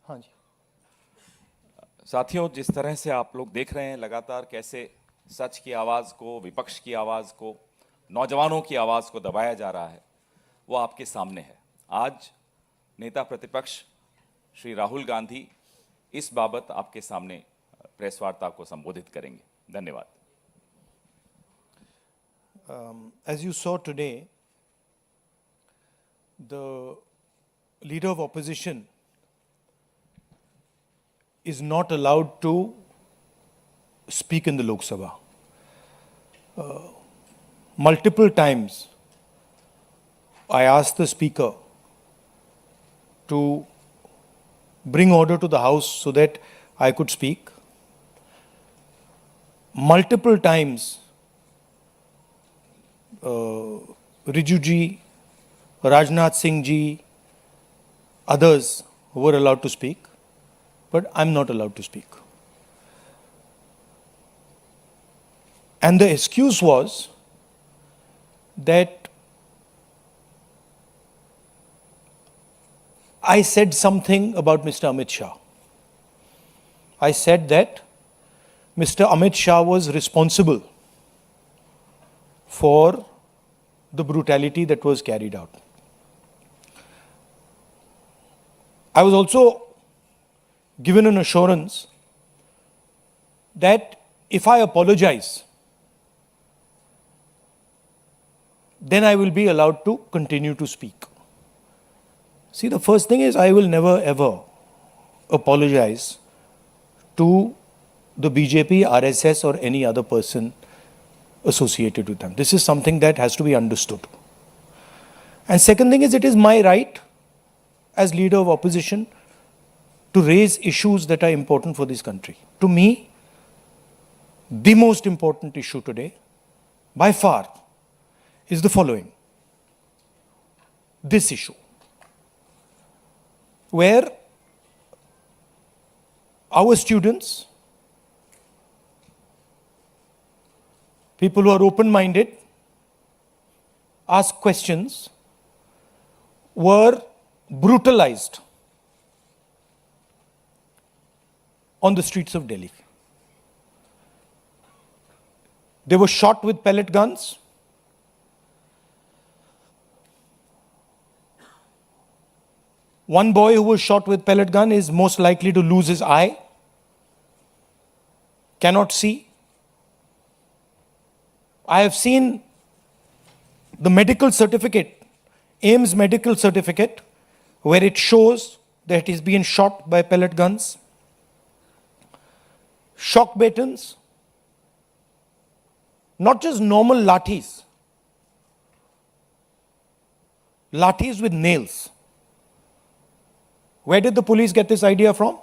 हाँ जी। साथियों, जिस तरह से आप लोग देख रहे हैं लगातार कैसे सच की आवाज़ को, विपक्ष की आवाज़ को, नौजवानों की आवाज़ को दबाया जा रहा है, वो आपके सामने है। आज नेता प्रतिपक्ष श्री राहुल गांधी इस बाबत आपके सामने प्रेस वार्ता को संबोधित करेंगे। धन्यवाद। As you saw today, the leader of opposition is not allowed to speak in the Lok Sabha. Multiple times, I asked the speaker to bring order to the house so that I could speak. Multiple times, Riju ji, Rajnath Singh ji, others were allowed to speak, but I'm not allowed to speak. And the excuse was that I said something about Mr. Amit Shah. I said that Mr. Amit Shah was responsible for the brutality that was carried out. I was also given an assurance that if I apologize, then I will be allowed to continue to speak. See, the first thing is I will never ever apologize to the BJP, RSS or any other person associated with them. This is something that has to be understood. And second thing is, it is my right as leader of opposition to raise issues that are important for this country. To me, the most important issue today, by far, is the following. This issue, where our students, people who are open-minded, ask questions, were brutalized on the streets of Delhi. They were shot with pellet guns. One boy who was shot with pellet gun is most likely to lose his eye, cannot see. I have seen the medical certificate, AIIMS medical certificate, where it shows that he's been shot by pellet guns. Shock batons, not just normal lathis, lathis with nails. Where did the police get this idea from?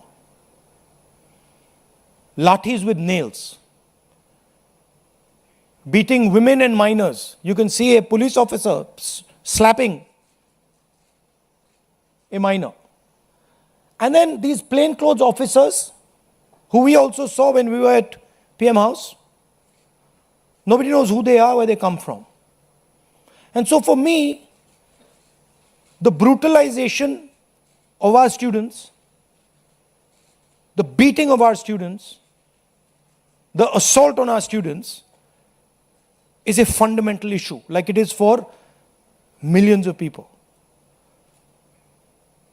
Lathis with nails. Beating women and minors. You can see a police officer slapping a minor. And then these plainclothes officers, who we also saw when we were at PM House, nobody knows who they are, where they come from. And so for me, the brutalization of our students, the beating of our students, the assault on our students is a fundamental issue, like it is for millions of people.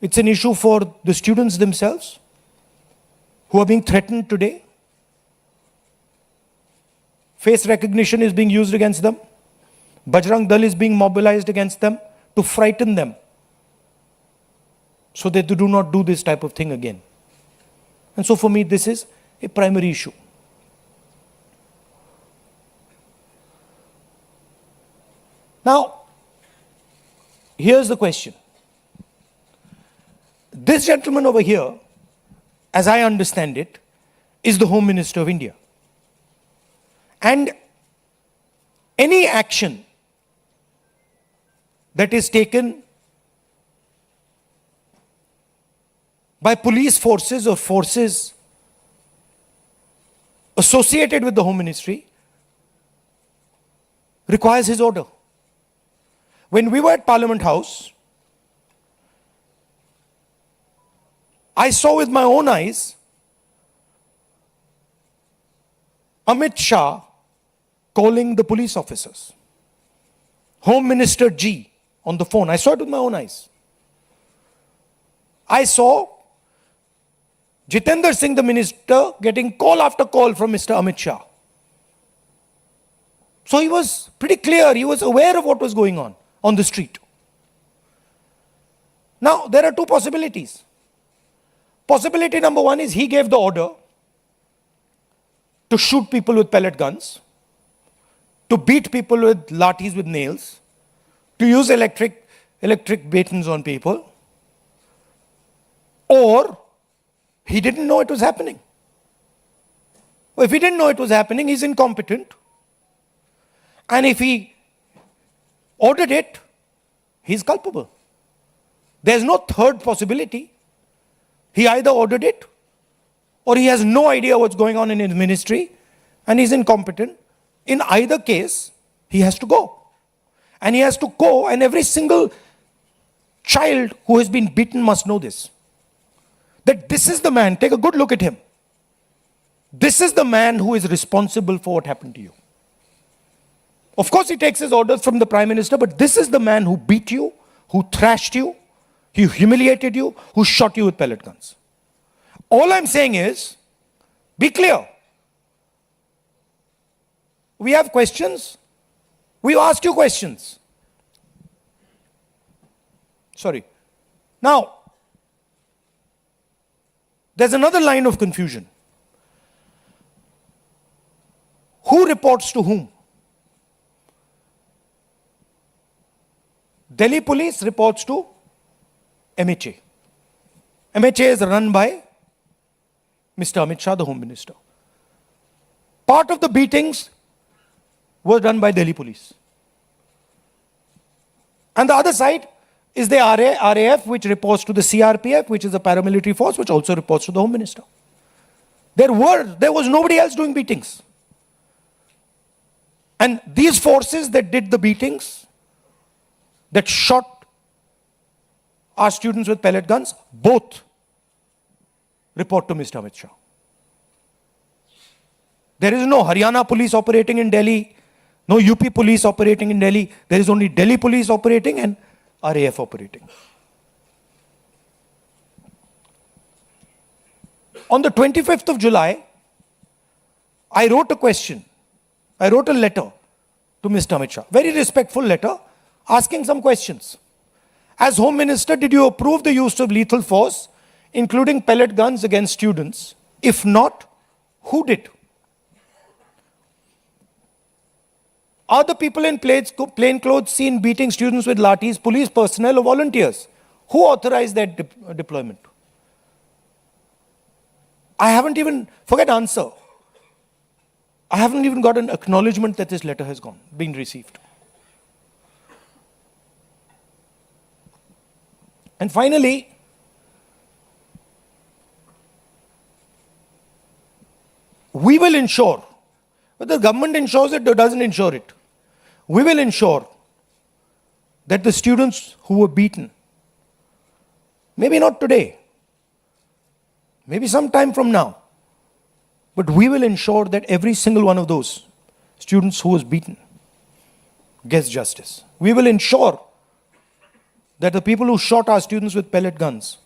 It's an issue for the students themselves who are being threatened today. Face recognition is being used against them. Bajrang Dal is being mobilized against them to frighten them so that they do not do this type of thing again. And so for me, this is a primary issue. Now, here's the question. This gentleman over here, as I understand it, is the Home Minister of India. And any action that is taken by police forces or forces associated with the Home Ministry requires his order. When we were at Parliament House, I saw with my own eyes Amit Shah calling the police officers. Home Minister G on the phone. I saw it with my own eyes. I saw Jitendra Singh, the minister, getting call after call from Mr. Amit Shah. So he was pretty clear. He was aware of what was going on the street. Now, there are two possibilities. Possibility number one is he gave the order to shoot people with pellet guns, to beat people with lathis with nails, to use electric batons on people, or he didn't know it was happening. Well, if he didn't know it was happening, he's incompetent. And if he ordered it, he's culpable. There's no third possibility. He either ordered it, or he has no idea what's going on in his ministry, and he's incompetent. In either case, he has to go. And he has to go, and every single child who has been beaten must know this. That this is the man, take a good look at him. This is the man who is responsible for what happened to you. Of course, he takes his orders from the Prime Minister, but this is the man who beat you, who thrashed you, who humiliated you, who shot you with pellet guns. All I'm saying is, be clear. We have questions. We've asked you questions. Sorry. Now, there's another line of confusion. Who reports to whom? Delhi police reports to MHA. MHA is run by Mr. Amit Shah, the Home Minister. Part of the beatings was done by Delhi police. And the other side is the RAF, which reports to the CRPF, which is a paramilitary force, which also reports to the Home Minister. There was nobody else doing beatings. And these forces that did the beatings, that shot our students with pellet guns, both report to Mr. Amit Shah. There is no Haryana police operating in Delhi, no UP police operating in Delhi. There is only Delhi police operating and RAF operating. On the 25th of July, I wrote a question. I wrote a letter to Mr. Amit Shah. Very respectful letter, asking some questions. As Home Minister, did you approve the use of lethal force, including pellet guns against students? If not, who did? Are the people in plain clothes seen beating students with lathis, police personnel or volunteers? Who authorized that deployment? I haven't even, forget answer. I haven't even got an acknowledgement that this letter has been received. And finally, we will ensure, whether the government ensures it or doesn't ensure it, we will ensure that the students who were beaten, maybe not today, maybe some time from now, but we will ensure that every single one of those students who was beaten gets justice. We will ensure that the people who shot our students with pellet guns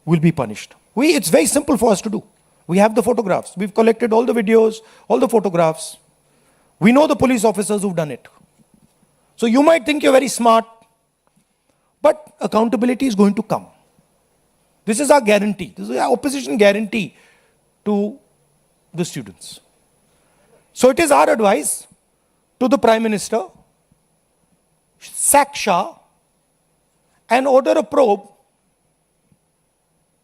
will be punished. It's very simple for us to do. We have the photographs. We've collected all the videos, all the photographs. We know the police officers who've done it. So you might think you're very smart, but accountability is going to come. This is our guarantee. This is our opposition guarantee to the students. So it is our advice to the Prime Minister, sack Shah and order a probe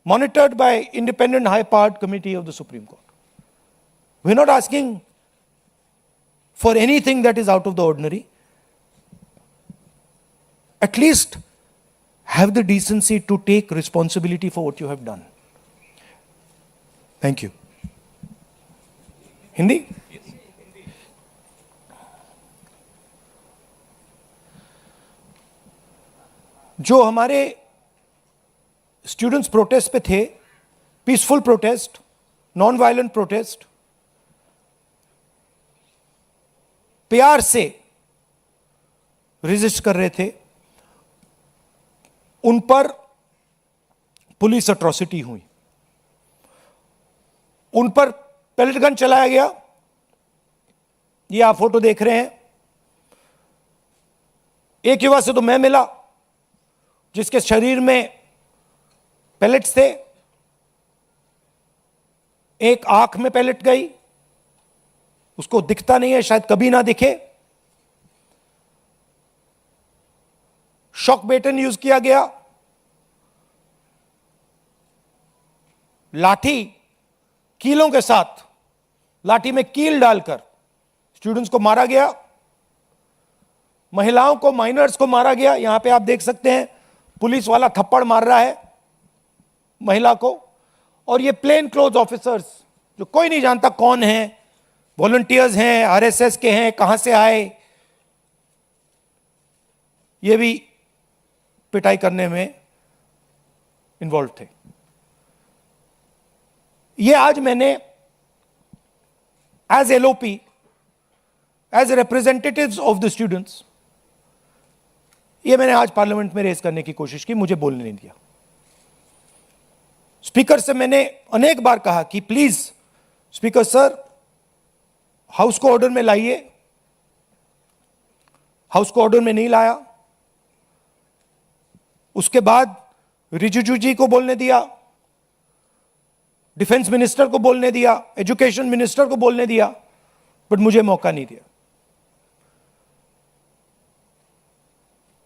monitored by independent high-powered committee of the Supreme Court. We're not asking for anything that is out of the ordinary. At least have the decency to take responsibility for what you have done. Thank you. Hindi? जो हमारे students protest पे थे, peaceful protest, non violent protest, प्यार से resist कर रहे थे, उन पर पुलिस अट्रॉसिटी हुई, उन पर पेलेट गन चलाया गया। ये आप फोटो देख रहे हैं। एक युवा से तो मैं मिला जिसके शरीर में पेलेट्स थे, एक आंख में पेलेट गई, उसको दिखता नहीं है, शायद कभी ना दिखे। शॉक बेटन यूज किया गया, लाठी कीलों के साथ, लाठी में कील डालकर स्टूडेंट्स को मारा गया, महिलाओं को, माइनर्स को मारा गया। यहां पे आप देख सकते हैं पुलिस वाला थप्पड़ मार रहा है महिला को, और ये प्लेन क्लोथ ऑफिसर्स जो कोई नहीं जानता कौन है, वॉलंटियर्स हैं, आरएसएस के हैं, कहां से आए, ये भी पिटाई करने में इन्वॉल्व थे। ये आज मैंने as LOP, as representatives of the students, ये मैंने आज पार्लियामेंट में रेज करने की कोशिश की, मुझे बोलने नहीं दिया। स्पीकर से मैंने अनेक बार कहा कि प्लीज स्पीकर सर, हाउस को ऑर्डर में लाइए, हाउस को ऑर्डर में नहीं लाया। उसके बाद रिजिजू जी को बोलने दिया, डिफेंस मिनिस्टर को बोलने दिया, एजुकेशन मिनिस्टर को बोलने दिया, बट मुझे मौका नहीं दिया।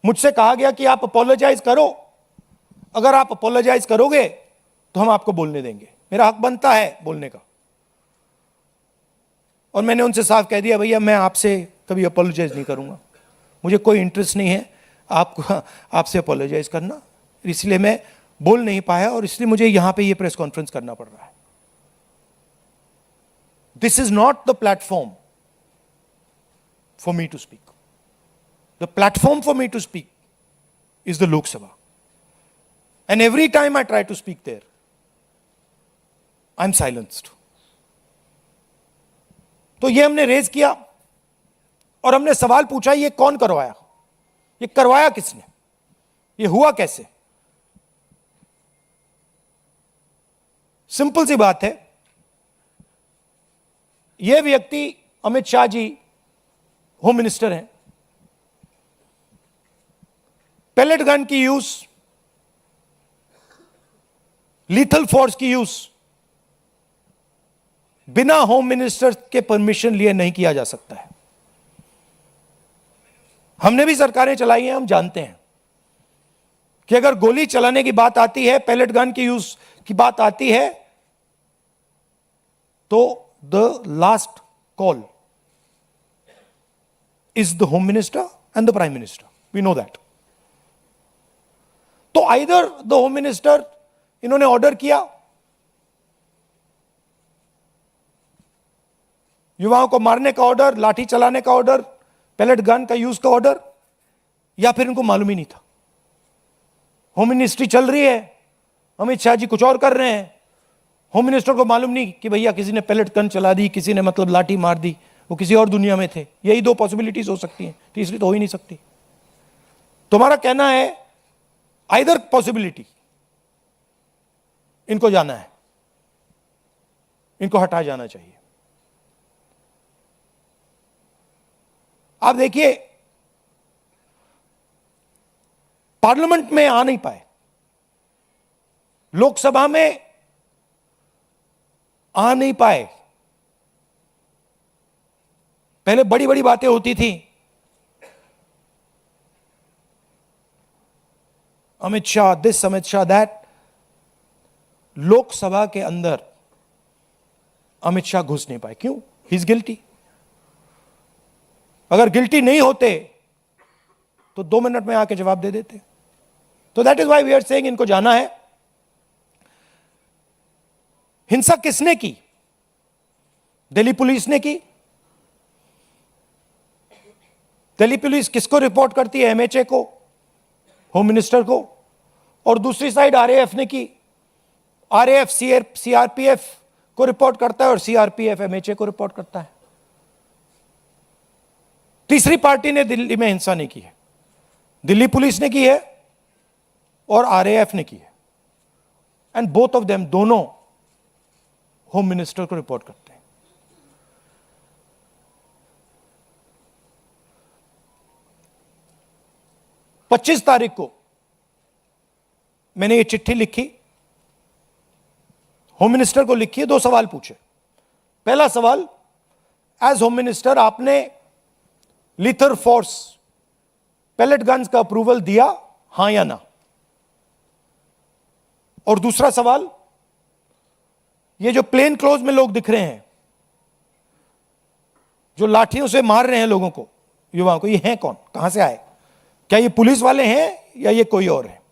मुझसे कहा गया कि आप अपोलोजाइज करो, अगर आप अपोलोजाइज करोगे तो हम आपको बोलने देंगे। मेरा हक बनता है बोलने का, और मैंने उनसे साफ कह दिया, भैया मैं आपसे कभी अपोलोजाइज नहीं करूंगा, मुझे कोई इंटरेस्ट नहीं है आपको आपसे अपोलोजाइज करना, इसलिए मैं बोल नहीं पाया, और इसलिए मुझे यहां पे ये प्रेस कॉन्फ्रेंस करना पड़ रहा है। This is not the platform for me to speak. The platform for me to speak is the Lok Sabha. And every time I try to speak there, I'm silenced. तो ये हमने raise किया और हमने सवाल पूछा, ये कौन करवाया, ये करवाया किसने, ये हुआ कैसे। सिंपल सी बात है, ये व्यक्ति अमित शाह जी होम मिनिस्टर हैं, पेलेट गन की यूज, लीथल फोर्स की यूज बिना होम मिनिस्टर के परमिशन लिए नहीं किया जा सकता है। हमने भी सरकारें चलाई हैं, हम जानते हैं कि अगर गोली चलाने की बात आती है, पेलेट गन की यूज की बात आती है, तो the last call is the home minister and the prime minister, we know that. तो आइदर द होम मिनिस्टर, इन्होंने ऑर्डर किया युवाओं को मारने का ऑर्डर, लाठी चलाने का ऑर्डर, पेलेट गन का यूज का ऑर्डर, या फिर इनको मालूम ही नहीं था। होम मिनिस्ट्री चल रही है, अमित शाह जी कुछ और कर रहे हैं, होम मिनिस्टर को मालूम नहीं कि भैया किसी ने पेलेट गन चला दी, किसी ने मतलब लाठी मार दी, वो किसी और दुनिया में थे। यही दो पॉसिबिलिटीज हो सकती हैं, तीसरी तो हो ही नहीं सकती। तुम्हारा कहना है आइदर पॉसिबिलिटी, इनको जाना है, इनको हटाया जाना चाहिए। आप देखिए, पार्लियामेंट में आ नहीं पाए, लोकसभा में आ नहीं पाए। पहले बड़ी बड़ी बातें होती थी, अमित शाह दिस, अमित शाह दैट। लोकसभा के अंदर अमित शाह घुस नहीं पाए, क्यों? He is guilty. अगर गिल्टी नहीं होते तो 2 मिनट में आके जवाब दे देते। तो that is why we are saying इनको जाना है। हिंसा किसने की? दिल्ली पुलिस ने की। दिल्ली पुलिस किसको रिपोर्ट करती है? एमएचए को, होम मिनिस्टर को। और दूसरी साइड आरएएफ ने की। आरएएफ सीआरपीएफ को रिपोर्ट करता है और सीआरपीएफ एमएचए को रिपोर्ट करता है। तीसरी पार्टी ने दिल्ली में हिंसा नहीं की है, दिल्ली पुलिस ने की है और आरएएफ ने की है। एंड बोथ ऑफ देम, दोनों होम मिनिस्टर को रिपोर्ट करते हैं। पच्चीस तारीख को मैंने ये चिट्ठी लिखी, होम मिनिस्टर को लिखी है, 2 सवाल पूछे। पहला सवाल, एज होम मिनिस्टर आपने लीथर फोर्स पेलेट गन्स का अप्रूवल दिया, हां या ना? और दूसरा सवाल, ये जो प्लेन क्लोज में लोग दिख रहे हैं, जो लाठियों से मार रहे हैं लोगों को, युवाओं को, ये हैं कौन, कहां से आए? क्या ये पुलिस वाले हैं या ये कोई और है?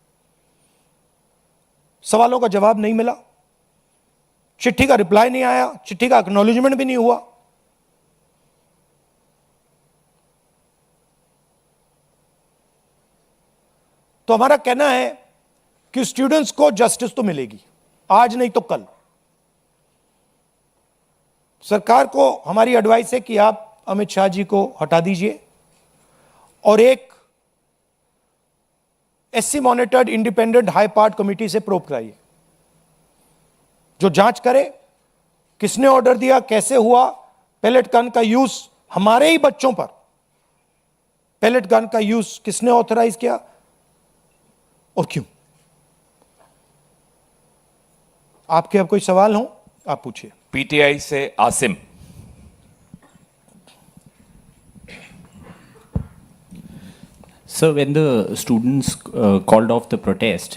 सवालों का जवाब नहीं मिला, चिट्ठी का रिप्लाई नहीं आया, चिट्ठी का एक्नॉलेजमेंट भी नहीं हुआ। तो हमारा कहना है कि स्टूडेंट्स को जस्टिस तो मिलेगी, आज नहीं तो कल। सरकार को हमारी एडवाइस है कि आप अमित शाह जी को हटा दीजिए और एक SC monitored independent high part committee से प्रोब कराइए, जो जांच करे किसने ऑर्डर दिया, कैसे हुआ, पेलेट गन का यूज हमारे ही बच्चों पर, पेलेट गन का यूज किसने ऑथराइज किया और क्यों। आपके अब कोई सवाल हो आप पूछिए। पीटीआई से Asim. So when the students called off the protest,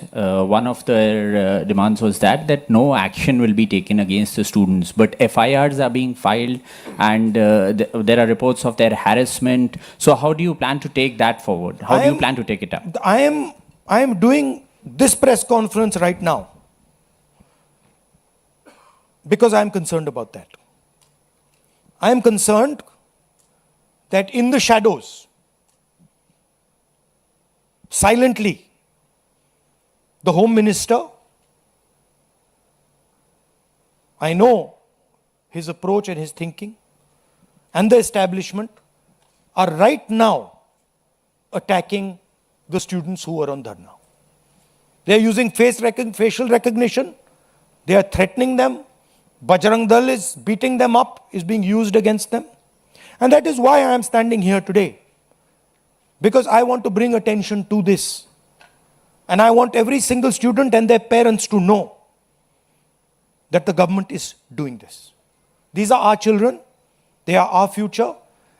one of their demands was that no action will be taken against the students, but FIRs are being filed and there are reports of their harassment. So how do you plan to take that forward? How do you plan to take it up? I am doing this press conference right now because I am concerned about that. I am concerned that in the shadows, silently, the Home Minister, I know his approach and his thinking, and the establishment are right now attacking the students who are on dharna. They are using facial recognition. They are threatening them. Bajrang Dal is beating them up, is being used against them. And that is why I am standing here today. Because I want to bring attention to this. And I want every single student and their parents to know that the government is doing this. These are our children, they are our future,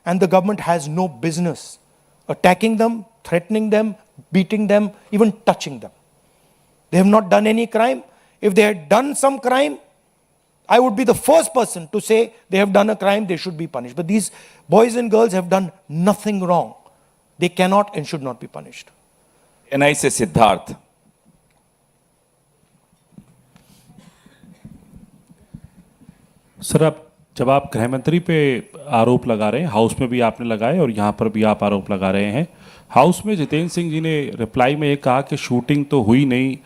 and the government has no business attacking them, threatening them, beating them, even touching them. They have not done any crime. If they had done some crime, I would be the first person to say they have done a crime, they should be punished. But these boys and girls have done nothing wrong. They cannot and should not be punished. ANI से Siddharth. Sir, जब आप गृह मंत्री पे आरोप लगा रहे हैं, हाउस में भी आपने लगाए और यहाँ पर भी आप आरोप लगा रहे हैं। हाउस में जितेंद्र सिंह जी ने रिप्लाई में ये कहा कि शूटिंग तो हुई नहीं,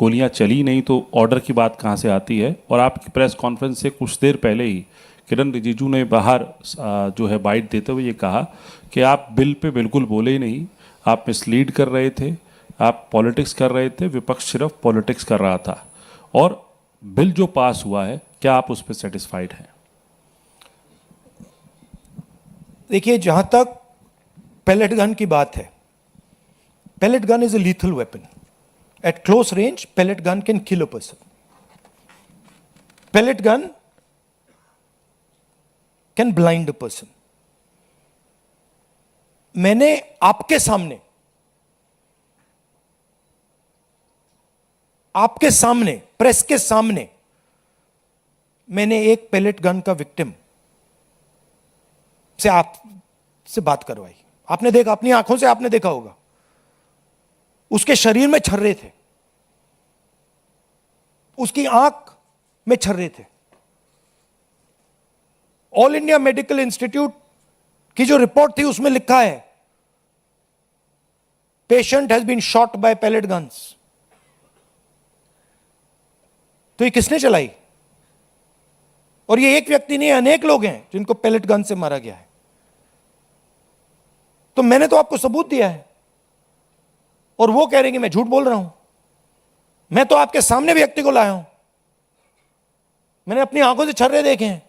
गोलियाँ चली नहीं, तो ऑर्डर की बात कहाँ से आती है? और आपकी प्रेस कॉन्फ्रेंस से कुछ देर पहले ही किरण रिजिजू ने बाहर जो है बाइट देते हुए ये कहा कि आप बिल पे बिल्कुल बोले ही नहीं, आप मिसलीड कर रहे थे, आप पॉलिटिक्स कर रहे थे, विपक्ष सिर्फ पॉलिटिक्स कर रहा था। और बिल जो पास हुआ है, क्या आप उस पर सेटिस्फाइड हैं? देखिए, जहां तक पेलेट गन की बात है, pellet gun is a lethal weapon. At close range, pellet gun can kill a person. Pellet gun can blind a person. मैंने आपके सामने प्रेस के सामने मैंने एक पेलेट गन का विक्टिम से आपसे बात करवाई. आपने देखा, अपनी आंखों से आपने देखा होगा, उसके शरीर में छर्रे थे, उसकी आंख में छर्रे थे. ऑल इंडिया मेडिकल इंस्टीट्यूट की जो रिपोर्ट थी उसमें लिखा है patient has been shot by pellet guns. तो ये किसने चलाई? और ये एक व्यक्ति नहीं, अनेक लोग हैं जिनको पैलेट गन से मारा गया है। तो मैंने तो आपको सबूत दिया है और वो कह रहे हैं कि मैं झूठ बोल रहा हूं। मैं तो आपके सामने व्यक्ति को लाया हूं, मैंने अपनी आंखों से छर्रे देखे हैं,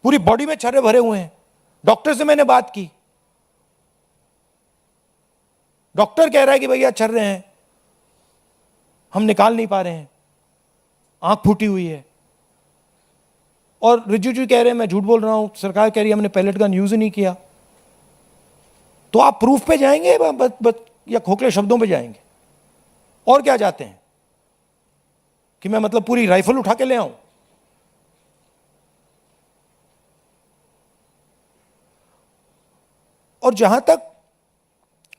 पूरी बॉडी में छर्रे भरे हुए हैं। डॉक्टर से मैंने बात की, डॉक्टर कह रहा है कि भैया छर्रे हैं, हम निकाल नहीं पा रहे हैं, आंख फूटी हुई है। और रिजिजू कह रहे हैं मैं झूठ बोल रहा हूं, सरकार कह रही है हमने पैलेट गन यूज ही नहीं किया। तो आप प्रूफ पे जाएंगे या खोखले शब्दों पे जाएंगे? और क्या चाहते हैं कि मैं मतलब पूरी राइफल उठा के ले आऊं? और जहां तक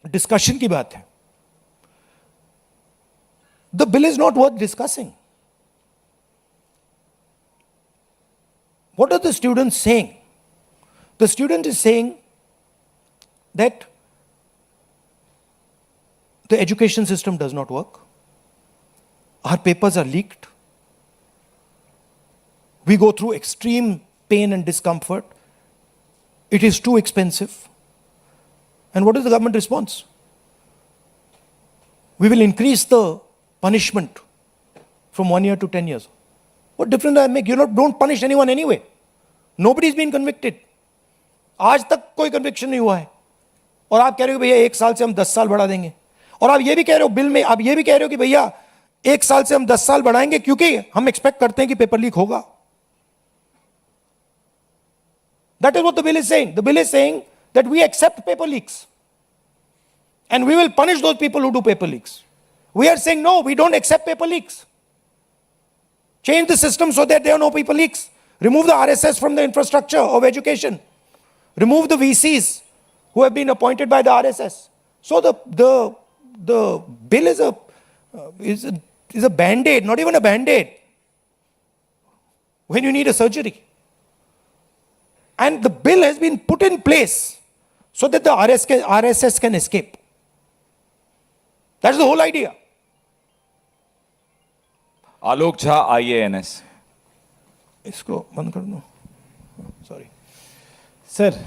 डिस्कशन की बात है, the bill is not worth discussing. What are the students saying? The student is saying that the education system does not work. Our papers are leaked. We go through extreme pain and discomfort. It is too expensive. And what is the government response? We will increase the punishment from 1 year to 10 years. What difference does that make? You don't punish anyone anyway. Nobody's been convicted. आज तक कोई conviction नहीं हुआ है और आप कह रहे हो भैया 1 साल से हम 10 साल बढ़ा देंगे। और आप ये भी कह रहे हो बिल में, आप ये भी कह रहे हो कि भैया 1 साल से हम 10 साल बढ़ाएंगे क्योंकि हम एक्सपेक्ट करते हैं कि पेपर लीक होगा। That is what the bill is saying. The bill is saying that we accept paper leaks and we will punish those people who do paper leaks. We are saying no, we don't accept paper leaks. Change the system so that there are no paper leaks. Remove the RSS from the infrastructure of education. Remove the VCs who have been appointed by the RSS. So the bill is a band-aid, not even a band-aid, when you need a surgery. And the bill has been put in place so that the RSS can escape. That's the whole idea. Alok Jha IANS। इसको बंद कर दो, sorry sir.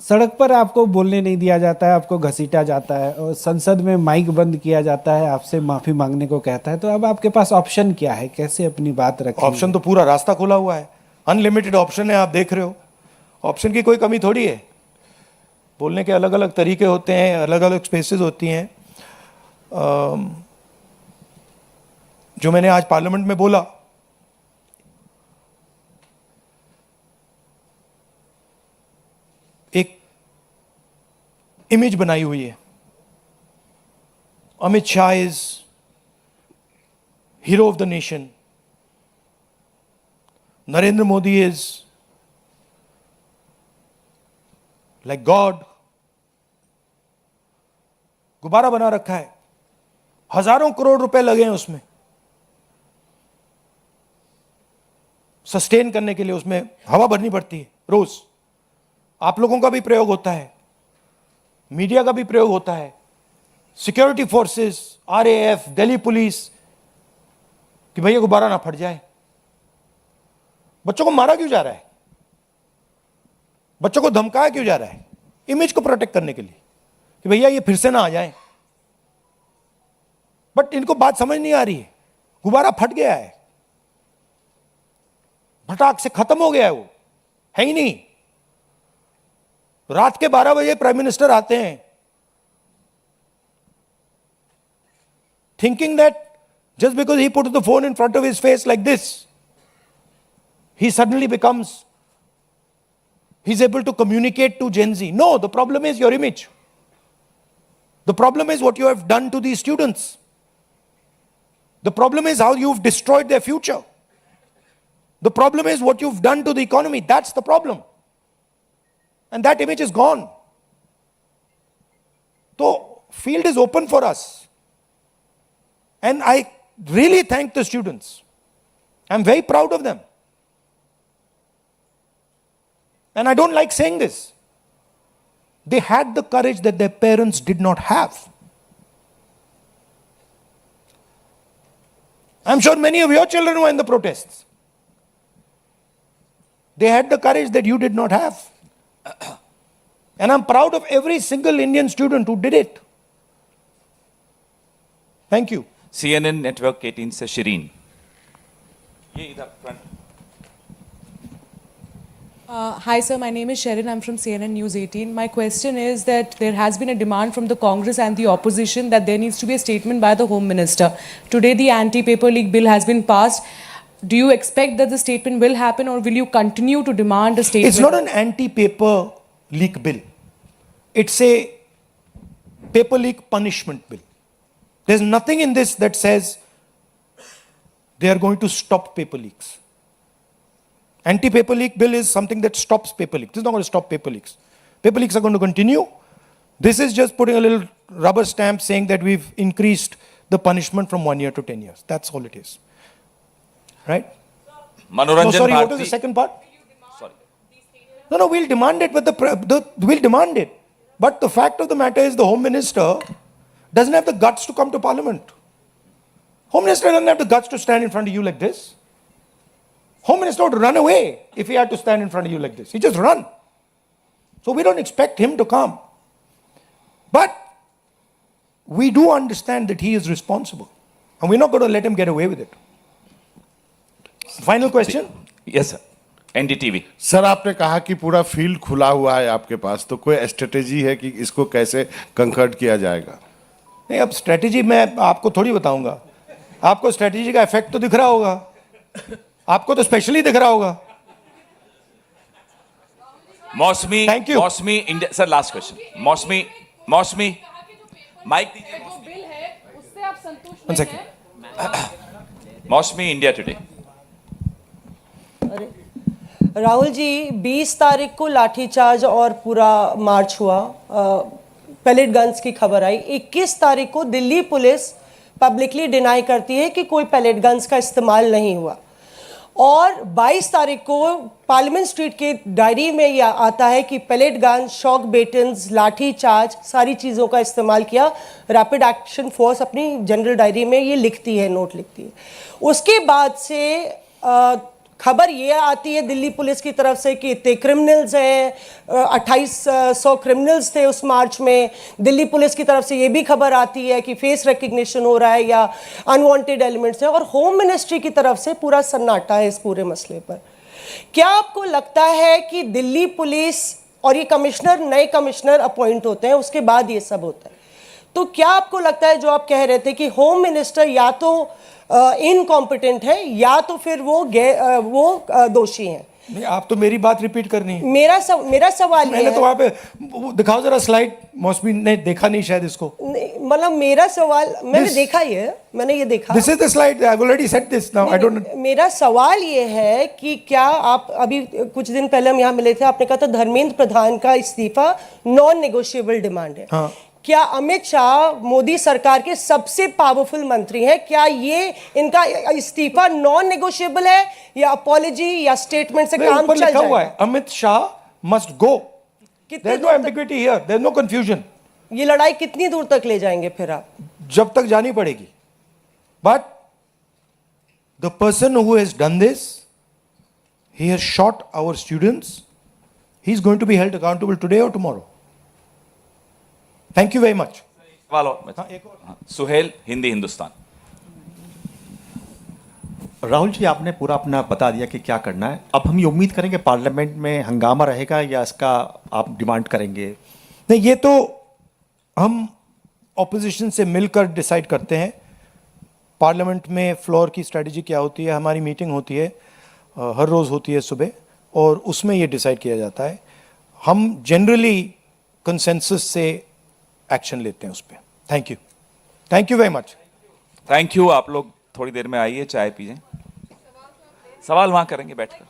सड़क पर आपको बोलने नहीं दिया जाता है, आपको घसीटा जाता है और संसद में माइक बंद किया जाता है, आपसे माफी मांगने को कहता है। तो अब आपके पास ऑप्शन क्या है, कैसे अपनी बात रखें? ऑप्शन तो पूरा रास्ता खुला हुआ है, अनलिमिटेड ऑप्शन है, आप देख रहे हो। ऑप्शन की कोई कमी थोड़ी है। बोलने के अलग अलग तरीके होते हैं, अलग अलग स्पेसेस होती हैं। जो मैंने आज पार्लियामेंट में बोला, एक इमेज बनाई हुई है। Amit Shah is hero of the nation, Narendra Modi is like God. गुब्बारा बना रखा है, हजारों करोड़ रुपए लगे हैं उसमें सस्टेन करने के लिए, उसमें हवा भरनी पड़ती है रोज। आप लोगों का भी प्रयोग होता है, मीडिया का भी प्रयोग होता है, security forces, RAF, Delhi police, कि भैया गुब्बारा ना फट जाए। बच्चों को मारा क्यों जा रहा है? बच्चों को धमकाया क्यों जा रहा है? इमेज को प्रोटेक्ट करने के लिए कि भैया ये फिर से ना आ जाए। बट इनको बात समझ नहीं आ रही है। गुब्बारा फट गया है, फटाक से खत्म हो गया है, वो है ही नहीं। रात के 12 बजे प्राइम मिनिस्टर आते हैं, thinking that just because he put the phone in front of his face like this, he suddenly becomes, he's able to communicate to Gen Z. No, the problem is your image. The problem is what you have done to these students. The problem is how you've destroyed their future. The problem is what you've done to the economy. That's the problem. And that image is gone. So, field is open for us. And I really thank the students. I'm very proud of them. And I don't like saying this. They had the courage that their parents did not have. I'm sure many of your children were in the protests. They had the courage that you did not have. And I'm proud of every single Indian student who did it. Thank you. CNN network 18 से शिरीन, ये इधर front. Hi sir, my name is Sherin. I'm from CNN News 18. My question is that there has been a demand from the Congress and the opposition that there needs to be a statement by the Home Minister. Today the anti-paper leak bill has been passed. Do you expect that the statement will happen, or will you continue to demand a statement? It's not an anti-paper leak bill. It's a paper leak punishment bill. There's nothing in this that says they are going to stop paper leaks. Anti-paper leak bill is something that stops paper leaks. This is not going to stop paper leaks. Paper leaks are going to continue. This is just putting a little rubber stamp saying that we've increased the punishment from 1 year to 10 years. That's all it is. Right? No, मनोरंजन sorry, what was Bharti, the second part? sorry, No, we'll demand it, but we'll demand it. But the fact of the matter is the Home Minister doesn't have the guts to come to Parliament. Home Minister doesn't have the guts to stand in front of you like this. Home Minister would run away if he had to stand in front of you like this. He just run. So we don't expect him to come. But we do understand that he is responsible. And we're not going to let him get away with it. Final question? Yes sir, NDTV. Sir आपने कहा कि पूरा field खुला हुआ है आपके पास, तो कोई स्ट्रेटेजी है कि इसको कैसे कंकर्ड किया जाएगा? नहीं, अब स्ट्रेटेजी मैं आपको थोड़ी बताऊंगा। आपको स्ट्रेटेजी का इफेक्ट तो दिख रहा होगा, आपको तो स्पेशली दिख रहा होगा। मौसमी, Thank you. मौसमी इंडिया, सर लास्ट क्वेश्चन। मौसमी, मौसमी माइक दीजिए। जो बिल है उससे आप संतुष्ट One नहीं second. हैं? मौसमी इंडिया टुडे। राहुल जी, 20 तारीख को लाठीचार्ज और पूरा मार्च हुआ, पैलेट गन्स की खबर आई। 21 तारीख को दिल्ली पुलिस पब्लिकली डिनाई करती है कि कोई पैलेट गन्स का इस्तेमाल नहीं हुआ, और 22 तारीख को पार्लियामेंट स्ट्रीट के डायरी में यह आता है कि पैलेट गन, शॉक बेटन्स, लाठीचार्ज, सारी चीज़ों का इस्तेमाल किया। रैपिड एक्शन फोर्स अपनी जनरल डायरी में ये लिखती है, नोट लिखती है। उसके बाद से खबर ये आती है दिल्ली पुलिस की तरफ से कि इतने क्रिमिनल्स हैं, 2800 क्रिमिनल्स थे उस मार्च में। दिल्ली पुलिस की तरफ से ये भी खबर आती है कि फेस रिकग्निशन हो रहा है या अनवांटेड एलिमेंट्स हैं, और होम मिनिस्ट्री की तरफ से पूरा सन्नाटा है इस पूरे मसले पर। क्या आपको लगता है कि दिल्ली पुलिस और ये कमिश्नर, नए कमिश्नर अपॉइंट होते हैं, उसके बाद ये सब होता है, तो क्या आपको लगता है जो आप कह रहे थे कि होम मिनिस्टर या तो इनकॉम्पिटेंट है या तो फिर वो दोषी हैं? नहीं, आप तो मेरी बात रिपीट करनी है। मेरा सवाल ये मैंने है, तो वहां पे वो दिखाओ जरा स्लाइड, मौसमी ने देखा नहीं शायद इसको। मतलब मेरा सवाल, मैंने देखा मैंने ये देखा। This is the slide, I have already said this now, I don't. मेरा सवाल ये है कि क्या आप, अभी कुछ दिन पहले हम यहाँ मिले थे, आपने कहा था धर्मेंद्र प्रधान का इस्तीफा नॉन नेगोशिएबल डिमांड है। हाँ। क्या अमित शाह मोदी सरकार के सबसे पावरफुल मंत्री हैं, क्या ये इनका इस्तीफा नॉन नेगोशिएबल है या अपॉलॉजी या स्टेटमेंट से काम ऊपर चल लिखा हुआ है जाएगा? Amit Shah must go. कितनी देयर इज नो दूर तक, ambiguity here, there is no confusion. ये लड़ाई कितनी दूर तक ले जाएंगे फिर आप? जब तक जानी पड़ेगी। But the person who has done this, he has shot our students, he is going to be held accountable today और tomorrow. Thank you very much. सवाल और, हाँ, सुहेल, हिंदी हिंदुस्तान। राहुल जी, आपने पूरा अपना बता दिया कि क्या करना है। अब हम ये उम्मीद करेंगे पार्लियामेंट में हंगामा रहेगा या इसका आप डिमांड करेंगे? नहीं, ये तो हम ऑपोजिशन से मिलकर डिसाइड करते हैं। पार्लियामेंट में फ्लोर की स्ट्रेटजी क्या होती है, हमारी मीटिंग होती है, हर रोज़ होती है सुबह, और उसमें ये डिसाइड किया जाता है। हम जनरली कंसेंसस से एक्शन लेते हैं उस पर। Thank you very much. Thank you. आप लोग थोड़ी देर में आइए, चाय पीजिए, सवाल वहां करेंगे बैठकर।